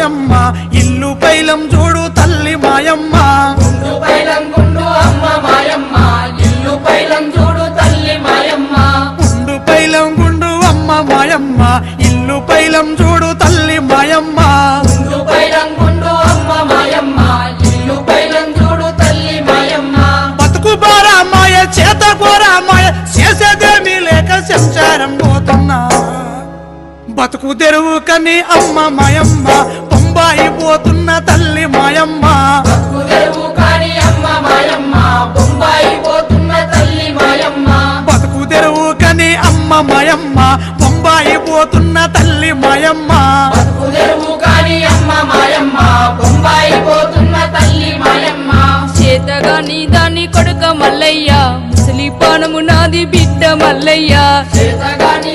మాయమ్మ ఇల్లు పైలం చూడు తల్లి మాయమ్మ గుండు పైలం గుండు అమ్మ మాయమ్మ ఇల్లు పైలం చూడు తల్లి మాయమ్మ గుండు పైలం గుండు అమ్మ మాయమ్మ ఇల్లు పైలం చూడు తల్లి మాయమ్మ గుండు పైలం గుండు అమ్మ మాయమ్మ ఇల్లు పైలం చూడు తల్లి మాయమ్మ బతుకు బారా మాయ చేత కోరా మాయ చేసేదేమీ లేక సంసారం పోతున్నా బతుకు తెరువు కని అమ్మ మాయమ్మ బొంబాయి పోతున్న తల్లి మాయమ్మ బతుకు తెరువు కాని అమ్మ మాయమ్మ బొంబాయి పోతున్న తల్లి మాయమ్మ బతుకు తెరువు కని అమ్మ మాయమ్మ బొంబాయి పోతున్న తల్లి మాయమ్మ బతుకు తెరువు కాని అమ్మ మాయమ్మ బొంబాయి పోతున్న తల్లి మాయమ్మ చేతగాని దాని కొడుక మల్లయ్య ముసలి పానము నాది బిడ్డ మల్లయ్య చేతగాని